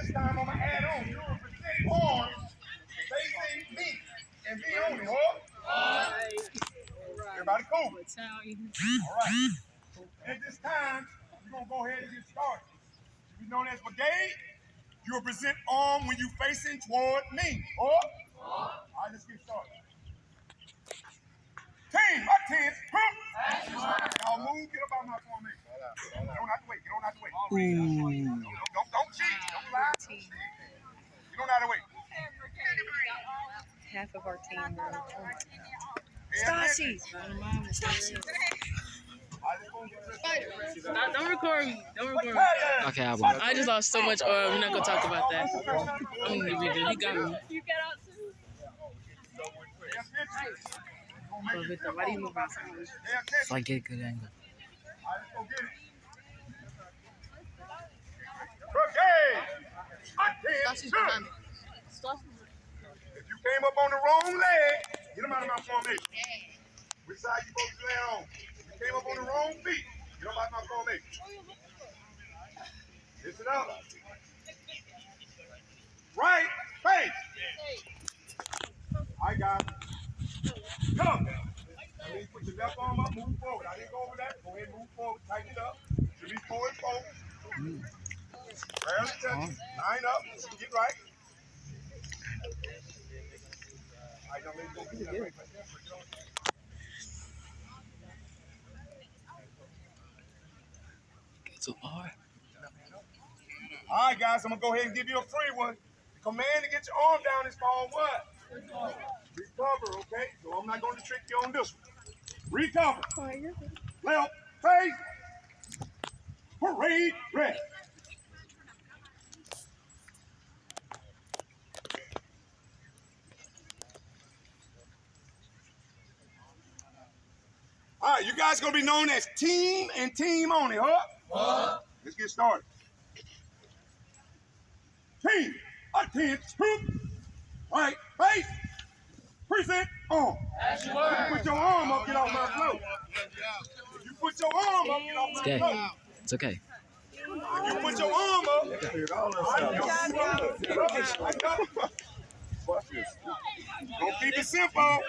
this time I'm going to add on. You will present arms facing me and me only, huh? Everybody cool? All right. At this time, we're going to go ahead and get started. You known as brigade, you will present arm when you facing toward me, huh? All right, let's get started. Team, my teams, y'all move, get up out my formation. Get on out the way, get on out the way. Don't cheat, don't lie. Get on out the way. Half of our team. Stassi. Don't record me. Don't record me. Okay, I won't. I just lost so much oil. We're not gonna talk about that. I'm gonna give you. He got me. Why do you move outside? So I get a good angle. If you came up on the wrong leg, get them out of my formation. Which side you supposed to lay on? If you came up on the wrong feet, get them out of my formation. Listen up. Right face. I got it. Come. I mean, put your left arm up, move forward. I didn't go over that. Go ahead and move forward. Tighten it up. Should be forward. Barely touch it. Line up. Get right. So hard. All right, guys, I'm going to go ahead and give you a free one. The command to get your arm down is called what? Recover, okay? So I'm not going to trick you on this one. Recover. Left face. Parade red. All right, you guys going to be known as team and team only, huh? Let's get started. Team, attend, scoop, right, face, present, arm. If you put your arm up, get off my float. If you put your arm up, get off my float. It's okay. If you put your arm up, don't keep it simple.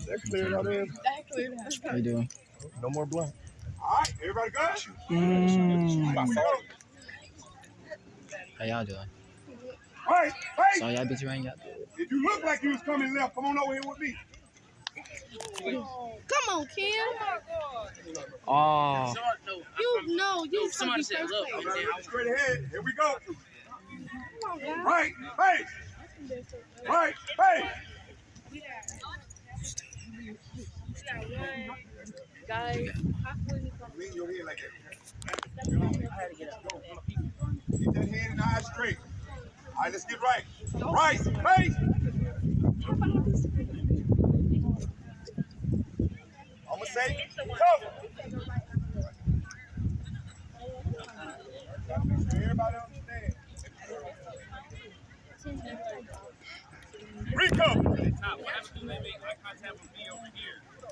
That cleared out there. How you doing? No more blunt. All right, everybody good? How y'all doing? Right, face. So y'all busy right now? If you look like you was coming left, come on over here with me. Come on, Kim. Oh. You Somebody said, look. Straight ahead. Here we go. Right, face. Right, face. Guys, Lean your head like that. Get that head and eyes straight. All right, let's get right. Right, face. I'm going to say cover. Everybody understand. Recover.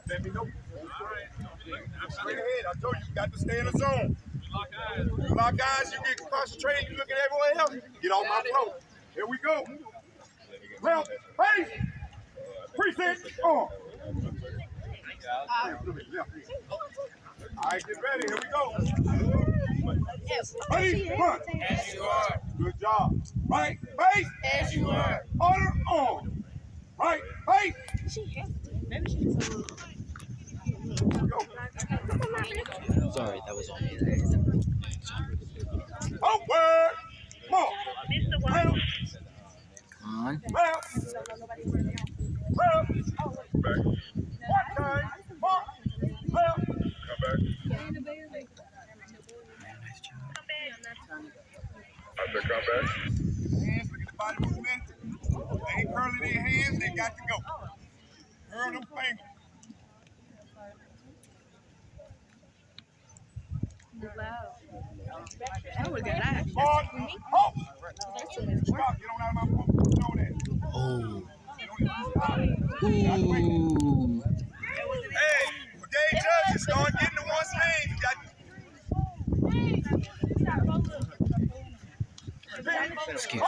Let me know. Straight ahead. I told you got to stay in the zone. You lock eyes, you get concentrated, you look at everyone else. Get off my float. Here we go. Left, face, present, arm. All right, get ready. Here we go. Ready, run. As you are. Good job. Right, face. As you are. Order, arm. Right, face. Go. Sorry, that was on me. Upward. Mark. Left. Come on. Left. Left. Back. One time. Mark. Left. Come back. Nice job. I said come back. Hands, look at the body movement. They ain't curling their hands, they got to go. Curl them fingers. I would get that. Mark. Oh. Stop. Get on out of my phone. You know that. Oh. Ooh. Ooh. Hey, brigade judges, start getting the one's name. You got Excuse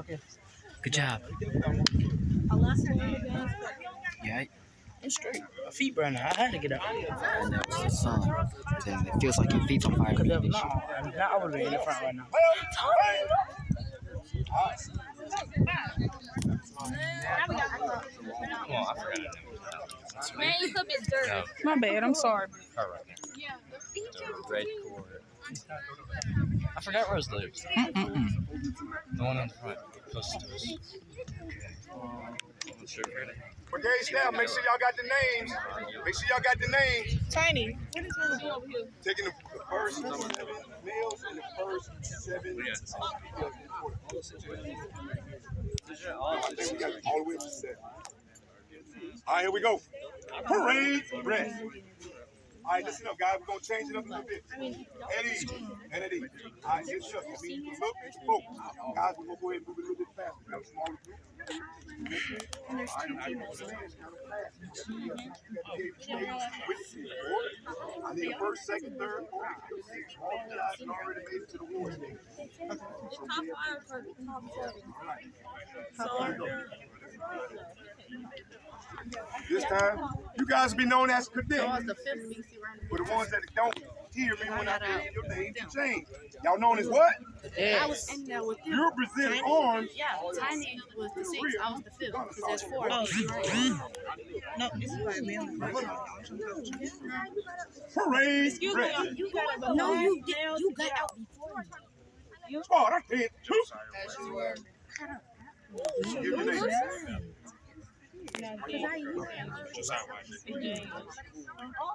me. Good job. Yeah, I'm straight. My feet burning. I had to get out. I know it's the sun. Then it feels like your feet's on fire. Now I would be in the front right now. Man, you could be dirty. My bad. I'm sorry. Red cord. I forgot where his lives. The one in the front. Close to us. Brigade staff, make sure y'all got the names. Make sure y'all got the names. Tiny. Taking the first 7 males and the first 7. I think we got all the way up to 7. All right, here we go. Parade rest. All right, listen up, guys. We're going to change it up a little bit. At ease. And at ease. All right, get shook. I mean, look, focus. Guys, we're going to go ahead and move it a little bit faster. We have a smaller group. I need a first, second, third, fourth, fifth, all the guys have already made it to the war stage. This time, you guys will be known as cadets. For the ones that don't hear me when I tell your name to change. Y'all known as what? I was in there with you. You're presenting arms. Yeah, Tiny was the 6th. I was the 5th. Because there's 4. No, this is like me on the front. Parade. Excuse me. No, you got out before me. Squad, I can't shoot. Give your name.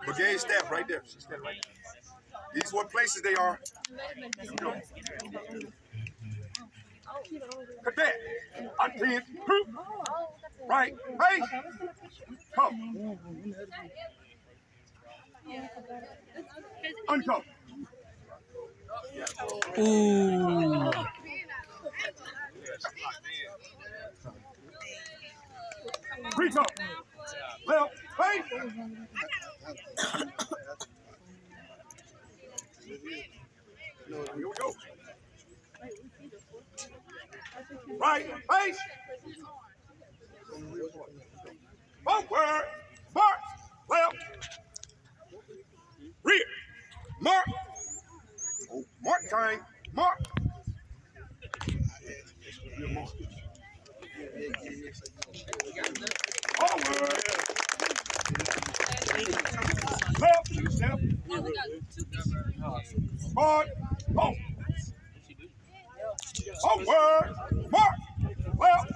Brigade staff right there. She's standing right there. These what places they are. Cadet, attend, group, right, face, come. Uncover. Ooh. Pre-come. Left, face. Here we go. Right, face. Forward, march, left, rear, mark. Oh, mark time, mark. Forward. Left, step. Forward, home. Forward, mark, left.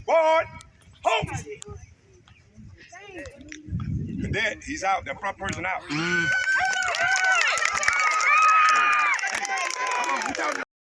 Forward, home. Cadet, he's out. That front person out.